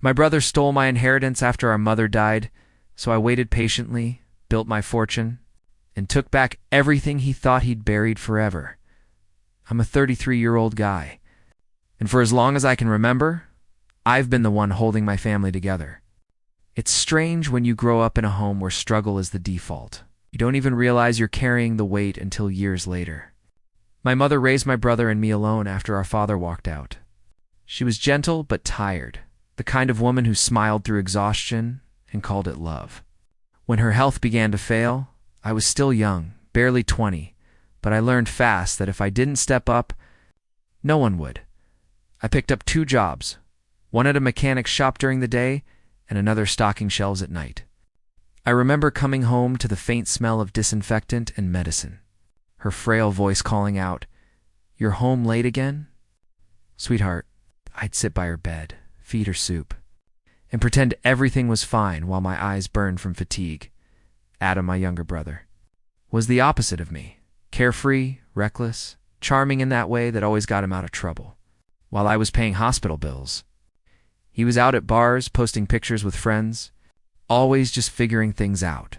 My brother stole my inheritance after our mother died, so I waited patiently, built my fortune, and took back everything he thought he'd buried forever. I'm a 33-year-old guy, and for as long as I can remember, I've been the one holding my family together. It's strange when you grow up in a home where struggle is the default. You don't even realize you're carrying the weight until years later. My mother raised my brother and me alone after our father walked out. She was gentle but tired, the kind of woman who smiled through exhaustion and called it love. When her health began to fail, I was still young, barely 20, but I learned fast that if I didn't step up, no one would. I picked up 2 jobs, one at a mechanic's shop during the day and another stocking shelves at night. I remember coming home to the faint smell of disinfectant and medicine, her frail voice calling out, "You're home late again?" "Sweetheart," I'd sit by her bed, feed her soup, and pretend everything was fine while my eyes burned from fatigue. Adam, my younger brother, was the opposite of me, carefree, reckless, charming in that way that always got him out of trouble. While I was paying hospital bills, he was out at bars posting pictures with friends, always just figuring things out.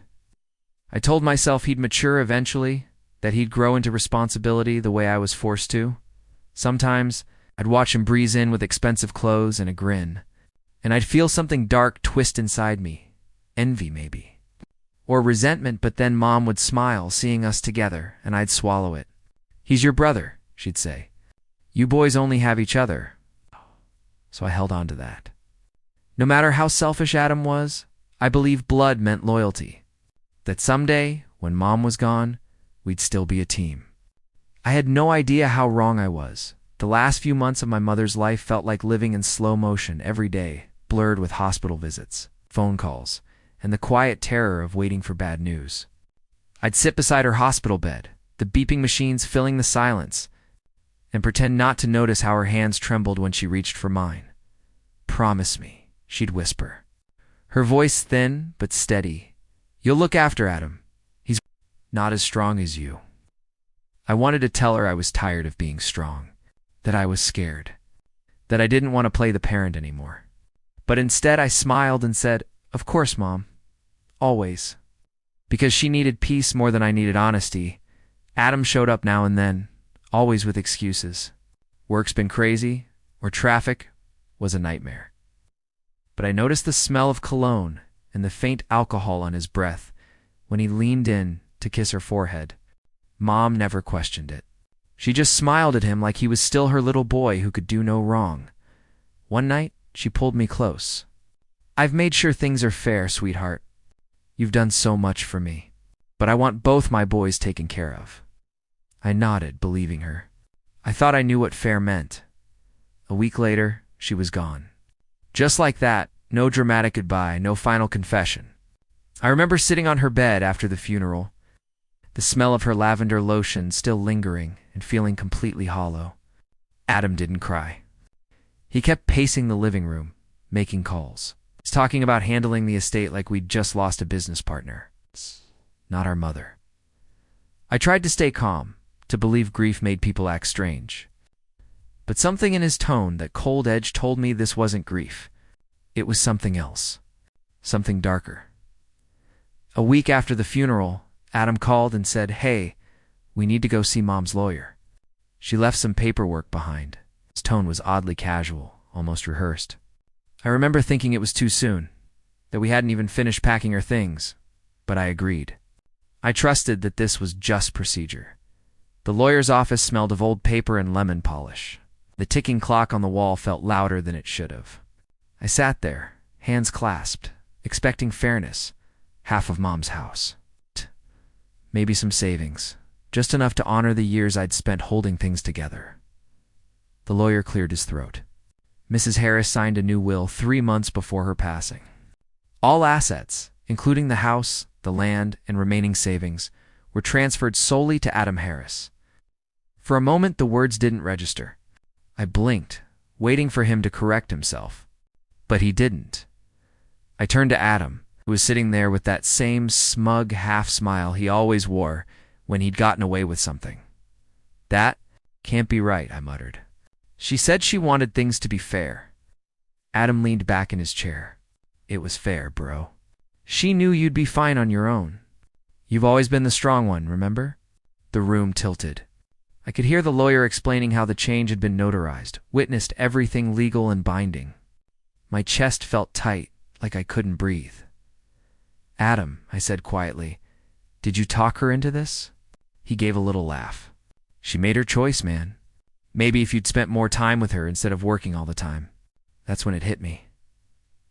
I told myself he'd mature eventually, that he'd grow into responsibility the way I was forced to. Sometimes I'd watch him breeze in with expensive clothes and a grin, and I'd feel something dark twist inside me, envy maybe, or resentment, but then Mom would smile seeing us together, and I'd swallow it. "He's your brother," she'd say. "You boys only have each other." So I held on to that. No matter how selfish Adam was, I believed blood meant loyalty, that someday, when Mom was gone, we'd still be a team. I had no idea how wrong I was. The last few months of my mother's life felt like living in slow motion every day, blurred with hospital visits, phone calls, and the quiet terror of waiting for bad news. I'd sit beside her hospital bed, the beeping machines filling the silence, and pretend not to notice how her hands trembled when she reached for mine. "Promise me," she'd whisper, her voice thin but steady. "You'll look after Adam. He's not as strong as you." I wanted to tell her I was tired of being strong, that I was scared, that I didn't want to play the parent anymore. But instead I smiled and said, "Of course, Mom. Always." Because she needed peace more than I needed honesty, Adam showed up now and then, always with excuses. Work's been crazy, or traffic was a nightmare. But I noticed the smell of cologne and the faint alcohol on his breath when he leaned in to kiss her forehead. Mom never questioned it. She just smiled at him like he was still her little boy who could do no wrong. One night, she pulled me close. "I've made sure things are fair, sweetheart. You've done so much for me, but I want both my boys taken care of." I nodded, believing her. I thought I knew what fair meant. A week later, she was gone. Just like that, no dramatic goodbye, no final confession. I remember sitting on her bed after the funeral, the smell of her lavender lotion still lingering and feeling completely hollow. Adam didn't cry. He kept pacing the living room, making calls. He's talking about handling the estate like we'd just lost a business partner. Not our mother. I tried to stay calm, to believe grief made people act strange. But something in his tone, that cold edge, told me this wasn't grief. It was something else. Something darker. A week after the funeral, Adam called and said, "Hey, we need to go see Mom's lawyer." She left some paperwork behind. His tone was oddly casual, almost rehearsed. I remember thinking it was too soon, that we hadn't even finished packing our things, but I agreed. I trusted that this was just procedure. The lawyer's office smelled of old paper and lemon polish. The ticking clock on the wall felt louder than it should have. I sat there, hands clasped, expecting fairness, half of Mom's house. Maybe some savings, just enough to honor the years I'd spent holding things together. The lawyer cleared his throat. Mrs. Harris signed a new will 3 months before her passing. All assets, including the house, the land, and remaining savings, were transferred solely to Adam Harris. For a moment, the words didn't register. I blinked, waiting for him to correct himself. But he didn't. I turned to Adam, who was sitting there with that same smug half-smile he always wore when he'd gotten away with something. "That can't be right," I muttered. "She said she wanted things to be fair." Adam leaned back in his chair. It was fair, bro. She knew you'd be fine on your own. You've always been the strong one, remember? The room tilted. I could hear the lawyer explaining how the change had been notarized, witnessed everything legal and binding. My chest felt tight, like I couldn't breathe. Adam, I said quietly, did you talk her into this? He gave a little laugh. She made her choice, man. Maybe if you'd spent more time with her instead of working all the time. That's when it hit me.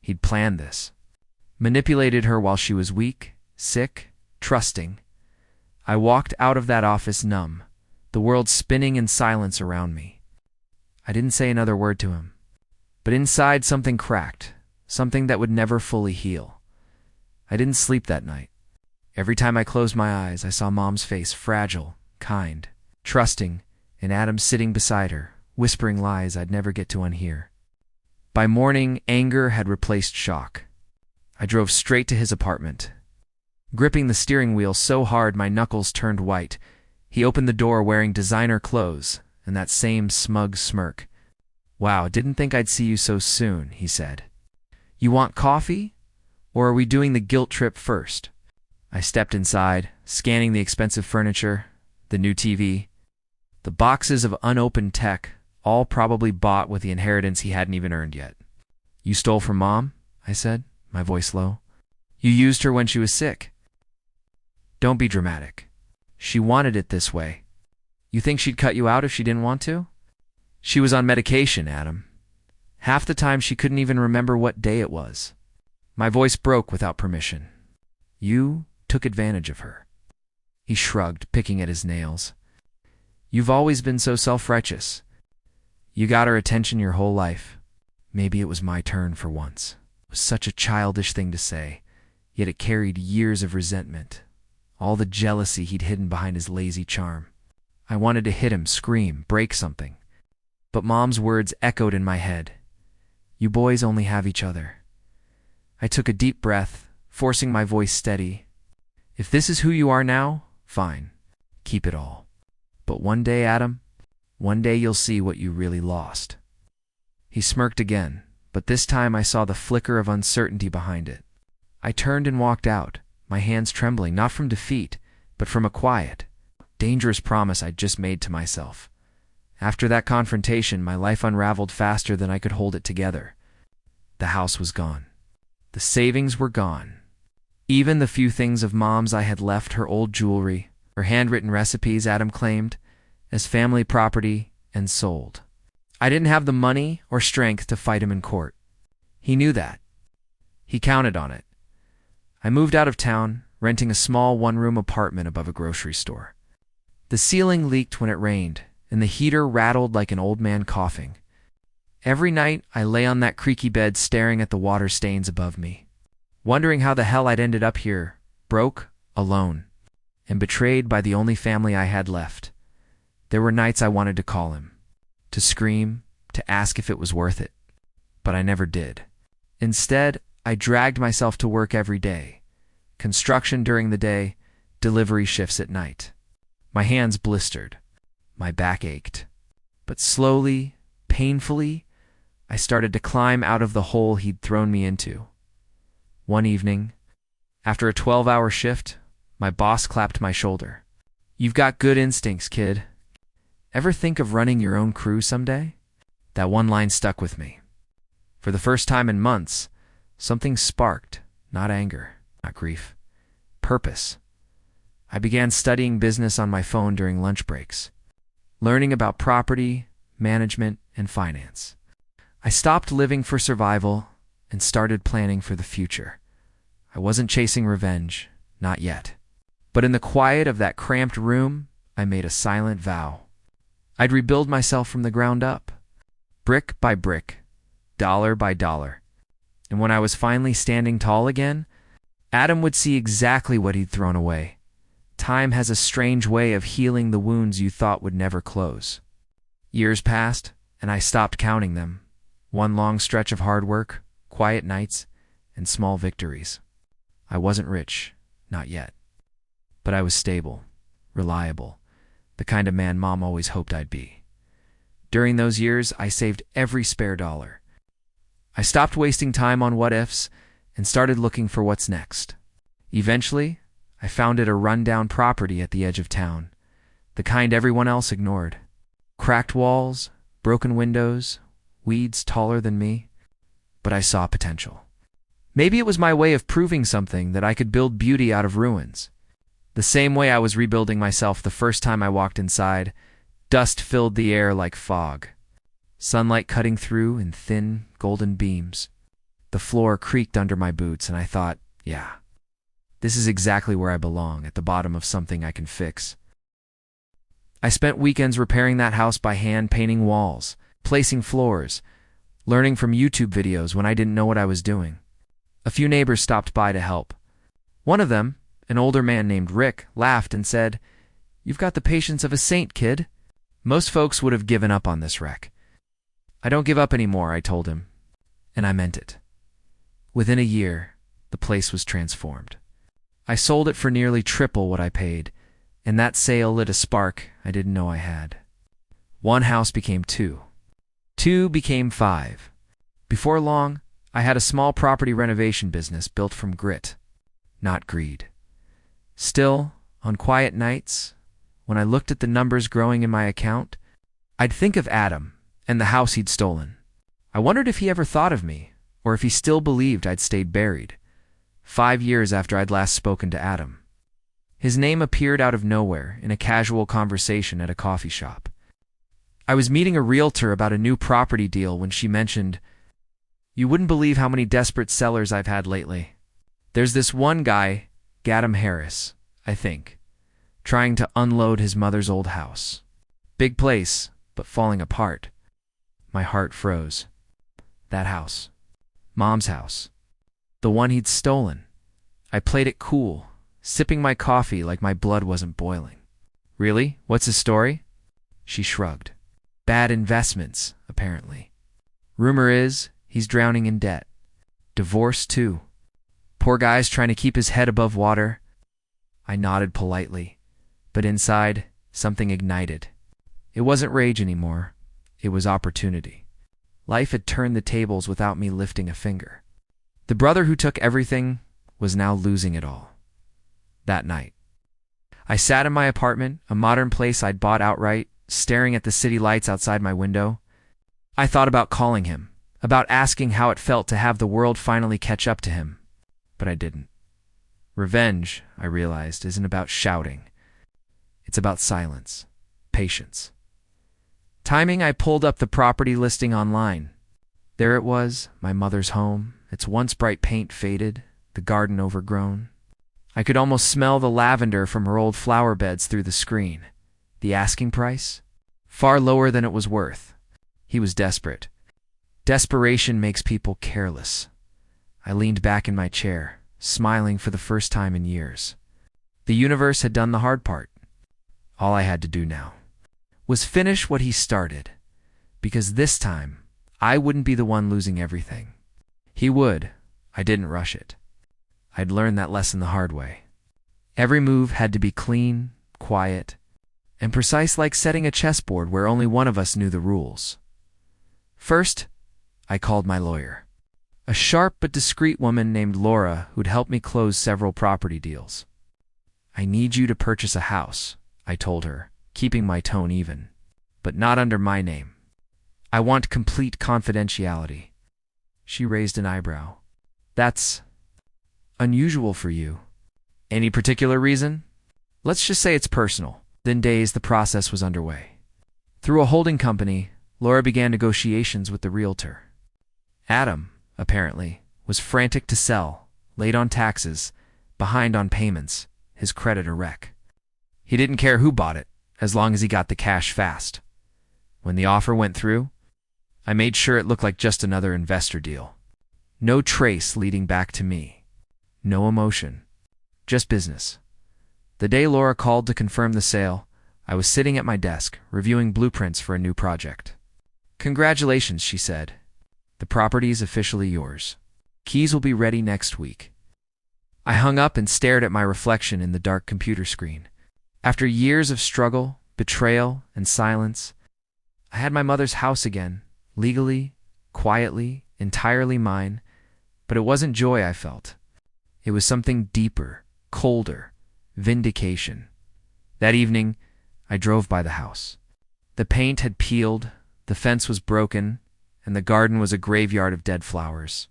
He'd planned this. Manipulated her while she was weak, sick, trusting. I walked out of that office numb, the world spinning in silence around me. I didn't say another word to him. But inside something cracked, something that would never fully heal. I didn't sleep that night. Every time I closed my eyes, I saw Mom's face, fragile, kind, trusting, and Adam sitting beside her, whispering lies I'd never get to unhear. By morning, anger had replaced shock. I drove straight to his apartment. Gripping the steering wheel so hard my knuckles turned white, he opened the door wearing designer clothes and that same smug smirk. Wow, didn't think I'd see you so soon, he said. You want coffee? Or are we doing the guilt trip first? I stepped inside, scanning the expensive furniture, the new TV, the boxes of unopened tech, all probably bought with the inheritance he hadn't even earned yet. You stole from Mom? I said, my voice low. You used her when she was sick. Don't be dramatic. She wanted it this way. You think she'd cut you out if she didn't want to? She was on medication, Adam. Half the time she couldn't even remember what day it was. My voice broke without permission. You took advantage of her. He shrugged, picking at his nails. You've always been so self-righteous. You got her attention your whole life. Maybe it was my turn for once. It was such a childish thing to say, yet it carried years of resentment, all the jealousy he'd hidden behind his lazy charm. I wanted to hit him, scream, break something. But Mom's words echoed in my head. You boys only have each other. I took a deep breath, forcing my voice steady. If this is who you are now, fine. Keep it all. But one day, Adam, one day you'll see what you really lost. He smirked again, but this time I saw the flicker of uncertainty behind it. I turned and walked out, my hands trembling, not from defeat, but from a quiet, dangerous promise I'd just made to myself. After that confrontation, my life unraveled faster than I could hold it together. The house was gone. The savings were gone. Even the few things of Mom's I had left, her old jewelry, her handwritten recipes, Adam claimed, as family property and sold. I didn't have the money or strength to fight him in court. He knew that. He counted on it. I moved out of town, renting a small one-room apartment above a grocery store. The ceiling leaked when it rained, and the heater rattled like an old man coughing. Every night, I lay on that creaky bed staring at the water stains above me, wondering how the hell I'd ended up here, broke, alone, and betrayed by the only family I had left. There were nights I wanted to call him, to scream, to ask if it was worth it. But I never did. Instead, I dragged myself to work every day. Construction during the day, delivery shifts at night. My hands blistered. My back ached. But slowly, painfully, I started to climb out of the hole he'd thrown me into. One evening, after a 12-hour shift, my boss clapped my shoulder. You've got good instincts, kid. Ever think of running your own crew someday? That one line stuck with me. For the first time in months, something sparked, not anger, not grief, purpose. I began studying business on my phone during lunch breaks, learning about property, management, and finance. I stopped living for survival and started planning for the future. I wasn't chasing revenge, not yet. But in the quiet of that cramped room, I made a silent vow. I'd rebuild myself from the ground up, brick by brick, dollar by dollar. And when I was finally standing tall again, Adam would see exactly what he'd thrown away. Time has a strange way of healing the wounds you thought would never close. Years passed, and I stopped counting them. One long stretch of hard work, quiet nights, and small victories. I wasn't rich, not yet. But I was stable, reliable, the kind of man Mom always hoped I'd be. During those years, I saved every spare dollar. I stopped wasting time on what-ifs and started looking for what's next. Eventually, I found a rundown property at the edge of town, the kind everyone else ignored. Cracked walls, broken windows, weeds taller than me. But I saw potential. Maybe it was my way of proving something, that I could build beauty out of ruins. The same way I was rebuilding myself the first time I walked inside. Dust filled the air like fog. Sunlight cutting through in thin, golden beams. The floor creaked under my boots, and I thought, yeah, this is exactly where I belong, at the bottom of something I can fix. I spent weekends repairing that house by hand, painting walls, placing floors, learning from YouTube videos when I didn't know what I was doing. A few neighbors stopped by to help. One of them, an older man named Rick, laughed and said, "You've got the patience of a saint, kid." Most folks would have given up on this wreck. "I don't give up anymore," I told him, and I meant it. Within a year, the place was transformed. I sold it for nearly triple what I paid, and that sale lit a spark I didn't know I had. One house became two. Two became five. Before long, I had a small property renovation business built from grit, not greed. Still, on quiet nights, when I looked at the numbers growing in my account, I'd think of Adam and the house he'd stolen. I wondered if he ever thought of me, or if he still believed I'd stayed buried. 5 years after I'd last spoken to Adam, his name appeared out of nowhere in a casual conversation at a coffee shop. I was meeting a realtor about a new property deal when she mentioned, "You wouldn't believe how many desperate sellers I've had lately. There's this one guy, Gadam Harris, I think, trying to unload his mother's old house. Big place, but falling apart." My heart froze. That house. Mom's house. The one he'd stolen. I played it cool, sipping my coffee like my blood wasn't boiling. "Really? What's his story?" She shrugged. "Bad investments, apparently. Rumor is he's drowning in debt. Divorced, too. Poor guy's trying to keep his head above water." I nodded politely, but inside, something ignited. It wasn't rage anymore. It was opportunity. Life had turned the tables without me lifting a finger. The brother who took everything was now losing it all. That night, I sat in my apartment, a modern place I'd bought outright, staring at the city lights outside my window. I thought about calling him, about asking how it felt to have the world finally catch up to him. But I didn't. Revenge, I realized, isn't about shouting. It's about silence, patience. Timing, I pulled up the property listing online. There it was, my mother's home, its once bright paint faded, the garden overgrown. I could almost smell the lavender from her old flower beds through the screen. The asking price? Far lower than it was worth. He was desperate. Desperation makes people careless. I leaned back in my chair, smiling for the first time in years. The universe had done the hard part. All I had to do now was finish what he started, because this time I wouldn't be the one losing everything. He would. I didn't rush it. I'd learned that lesson the hard way. Every move had to be clean, quiet, and precise, like setting a chessboard where only one of us knew the rules. First, I called my lawyer. A sharp but discreet woman named Laura who'd helped me close several property deals. "I need you to purchase a house," I told her, keeping my tone even, "but not under my name. I want complete confidentiality." She raised an eyebrow. "That's unusual for you. Any particular reason?" "Let's just say it's personal." Within days, the process was underway. Through a holding company, Laura began negotiations with the realtor. Adam, apparently, was frantic to sell, late on taxes, behind on payments, his credit a wreck. He didn't care who bought it, as long as he got the cash fast. When the offer went through, I made sure it looked like just another investor deal. No trace leading back to me. No emotion. Just business. The day Laura called to confirm the sale, I was sitting at my desk, reviewing blueprints for a new project. "Congratulations," she said. "The property's officially yours. Keys will be ready next week." I hung up and stared at my reflection in the dark computer screen. After years of struggle, betrayal, and silence, I had my mother's house again, legally, quietly, entirely mine, but it wasn't joy I felt. It was something deeper, colder, vindication. That evening, I drove by the house. The paint had peeled, the fence was broken, and the garden was a graveyard of dead flowers.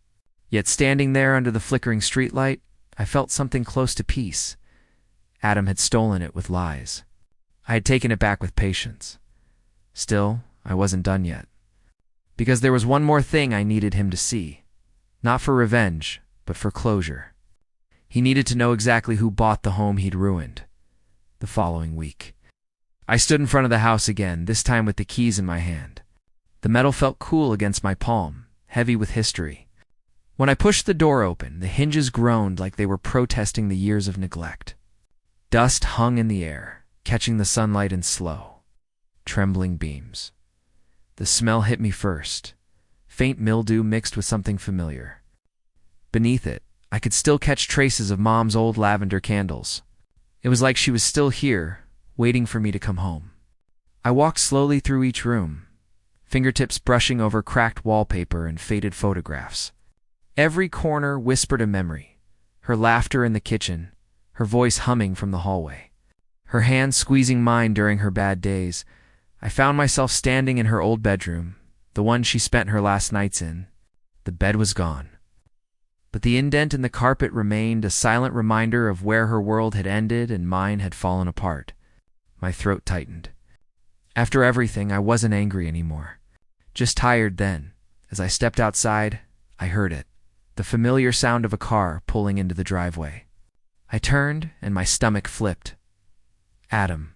Yet standing there under the flickering streetlight, I felt something close to peace. Adam had stolen it with lies. I had taken it back with patience. Still, I wasn't done yet. Because there was one more thing I needed him to see. Not for revenge, but for closure. He needed to know exactly who bought the home he'd ruined. The following week, I stood in front of the house again, this time with the keys in my hand. The metal felt cool against my palm, heavy with history. When I pushed the door open, the hinges groaned like they were protesting the years of neglect. Dust hung in the air, catching the sunlight in slow, trembling beams. The smell hit me first, faint mildew mixed with something familiar. Beneath it, I could still catch traces of Mom's old lavender candles. It was like she was still here, waiting for me to come home. I walked slowly through each room, fingertips brushing over cracked wallpaper and faded photographs. Every corner whispered a memory, her laughter in the kitchen, her voice humming from the hallway, her hand squeezing mine during her bad days. I found myself standing in her old bedroom, the one she spent her last nights in. The bed was gone, but the indent in the carpet remained, a silent reminder of where her world had ended and mine had fallen apart. My throat tightened. After everything, I wasn't angry anymore, just tired. Then, as I stepped outside, I heard it, the familiar sound of a car pulling into the driveway. I turned, and my stomach flipped. Adam.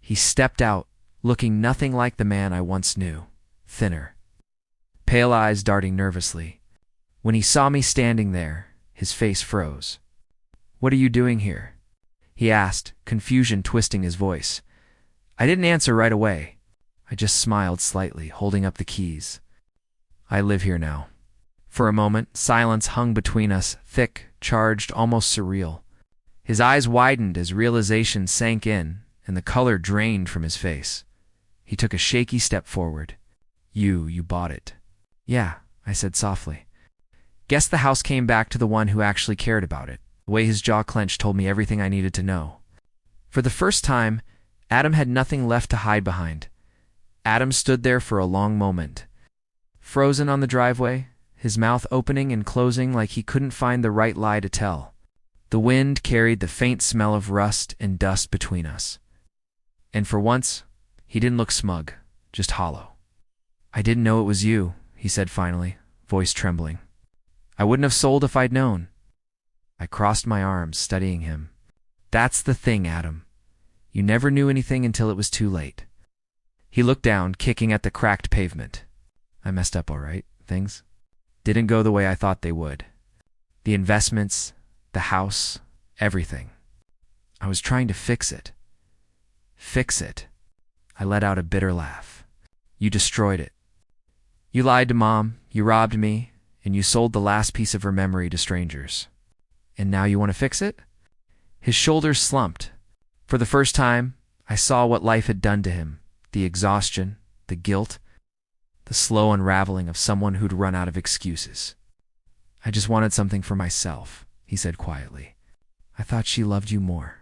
He stepped out, looking nothing like the man I once knew, thinner, pale eyes darting nervously. When he saw me standing there, his face froze. "What are you doing here?" he asked, confusion twisting his voice. I didn't answer right away. I just smiled slightly, holding up the keys. "I live here now." For a moment, silence hung between us, thick, charged, almost surreal. His eyes widened as realization sank in, and the color drained from his face. He took a shaky step forward. You bought it." "Yeah," I said softly. Guess the house came back to the one who actually cared about it. The way his jaw clenched told me everything I needed to know. For the first time, Adam had nothing left to hide behind. Adam stood there for a long moment, frozen on the driveway, his mouth opening and closing like he couldn't find the right lie to tell. The wind carried the faint smell of rust and dust between us. And for once, he didn't look smug, just hollow. "I didn't know it was you," he said finally, voice trembling. "I wouldn't have sold if I'd known." I crossed my arms, studying him. "That's the thing, Adam. You never knew anything until it was too late." He looked down, kicking at the cracked pavement. "I messed up all right. Things didn't go the way I thought they would. The investments, the house, everything. I was trying to fix it." "Fix it?" I let out a bitter laugh. "You destroyed it. You lied to Mom, you robbed me, and you sold the last piece of her memory to strangers. And now you want to fix it?" His shoulders slumped. For the first time, I saw what life had done to him, the exhaustion, the guilt, the slow unraveling of someone who'd run out of excuses. "I just wanted something for myself," he said quietly. "I thought she loved you more."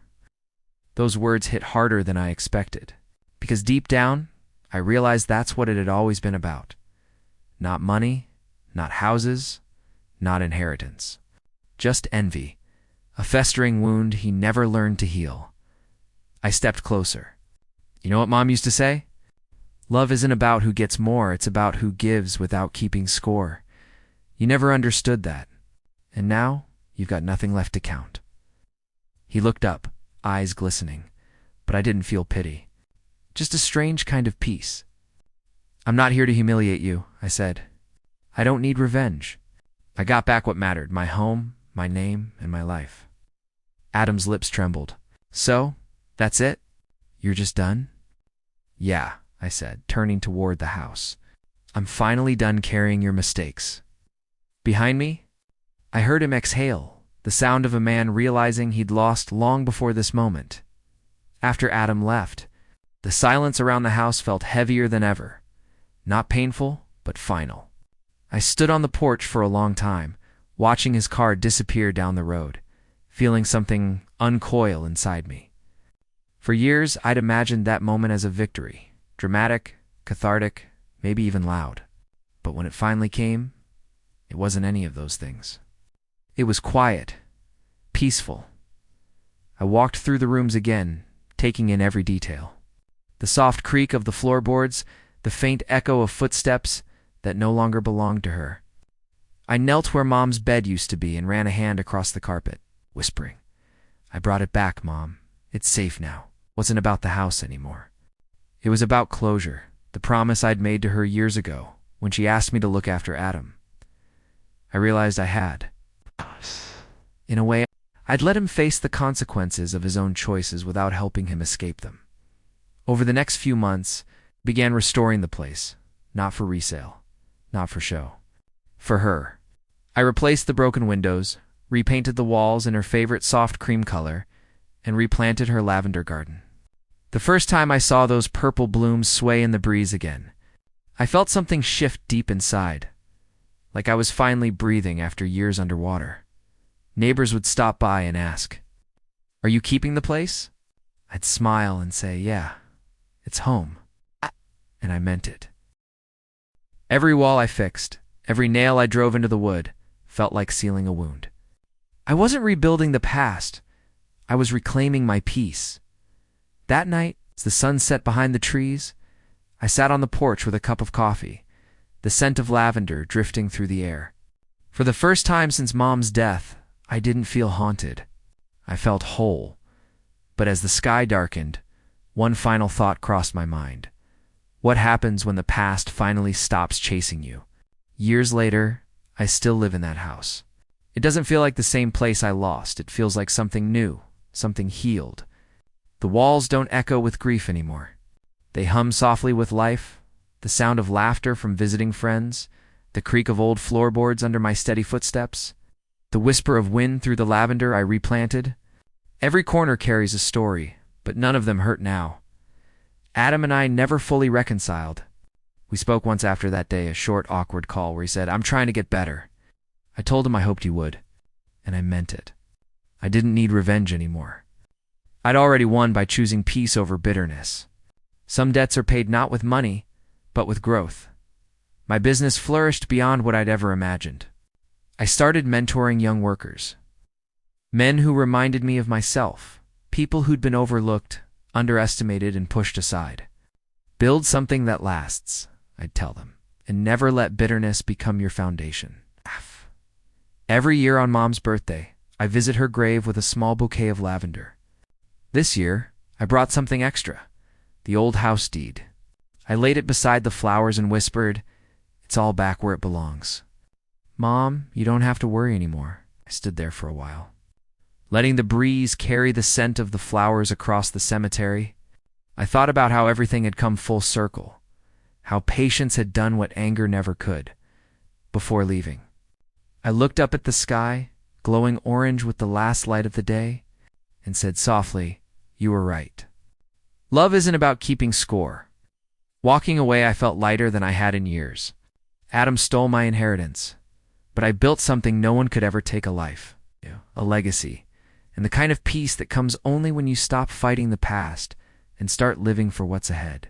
Those words hit harder than I expected, because deep down, I realized that's what it had always been about. Not money, not houses, not inheritance. Just envy, a festering wound he never learned to heal. I stepped closer. "You know what Mom used to say? Love isn't about who gets more, it's about who gives without keeping score. You never understood that. And now, you've got nothing left to count." He looked up, eyes glistening, but I didn't feel pity. Just a strange kind of peace. "I'm not here to humiliate you," I said. "I don't need revenge. I got back what mattered, my home, my name, and my life." Adam's lips trembled. "So, that's it? You're just done?" "Yeah," I said, turning toward the house. "I'm finally done carrying your mistakes." Behind me, I heard him exhale, the sound of a man realizing he'd lost long before this moment. After Adam left, the silence around the house felt heavier than ever. Not painful, but final. I stood on the porch for a long time, watching his car disappear down the road, feeling something uncoil inside me. For years, I'd imagined that moment as a victory, dramatic, cathartic, maybe even loud. But when it finally came, it wasn't any of those things. It was quiet, peaceful. I walked through the rooms again, taking in every detail. The soft creak of the floorboards, the faint echo of footsteps that no longer belonged to her. I knelt where Mom's bed used to be and ran a hand across the carpet, whispering, "I brought it back, Mom. It's safe now." It wasn't about the house anymore. It was about closure, the promise I'd made to her years ago when she asked me to look after Adam. I realized I had. In a way, I'd let him face the consequences of his own choices without helping him escape them. Over the next few months, I began restoring the place, not for resale, not for show. For her. I replaced the broken windows, repainted the walls in her favorite soft cream color, and replanted her lavender garden. The first time I saw those purple blooms sway in the breeze again, I felt something shift deep inside, like I was finally breathing after years underwater. Neighbors would stop by and ask, "Are you keeping the place?" I'd smile and say, "Yeah, it's home." And I meant it. Every wall I fixed, every nail I drove into the wood, felt like sealing a wound. I wasn't rebuilding the past. I was reclaiming my peace. That night, as the sun set behind the trees, I sat on the porch with a cup of coffee, the scent of lavender drifting through the air. For the first time since Mom's death, I didn't feel haunted. I felt whole. But as the sky darkened, one final thought crossed my mind. What happens when the past finally stops chasing you? Years later, I still live in that house. It doesn't feel like the same place I lost. It feels like something new, something healed. The walls don't echo with grief anymore. They hum softly with life, the sound of laughter from visiting friends, the creak of old floorboards under my steady footsteps, the whisper of wind through the lavender I replanted. Every corner carries a story, but none of them hurt now. Adam and I never fully reconciled. We spoke once after that day, a short, awkward call where he said, "I'm trying to get better." I told him I hoped he would, and I meant it. I didn't need revenge anymore. I'd already won by choosing peace over bitterness. Some debts are paid not with money, but with growth. My business flourished beyond what I'd ever imagined. I started mentoring young workers. Men who reminded me of myself, people who'd been overlooked, underestimated, and pushed aside. Build something that lasts, I'd tell them, and never let bitterness become your foundation. Every year on Mom's birthday, I visit her grave with a small bouquet of lavender. This year, I brought something extra, the old house deed. I laid it beside the flowers and whispered, "It's all back where it belongs." "Mom, you don't have to worry anymore." I stood there for a while, letting the breeze carry the scent of the flowers across the cemetery. I thought about how everything had come full circle, how patience had done what anger never could. Before leaving, I looked up at the sky, glowing orange with the last light of the day, and said softly, "You were right." Love isn't about keeping score. Walking away, I felt lighter than I had in years. Adam stole my inheritance, but I built something no one could ever take a life, a legacy, and the kind of peace that comes only when you stop fighting the past and start living for what's ahead.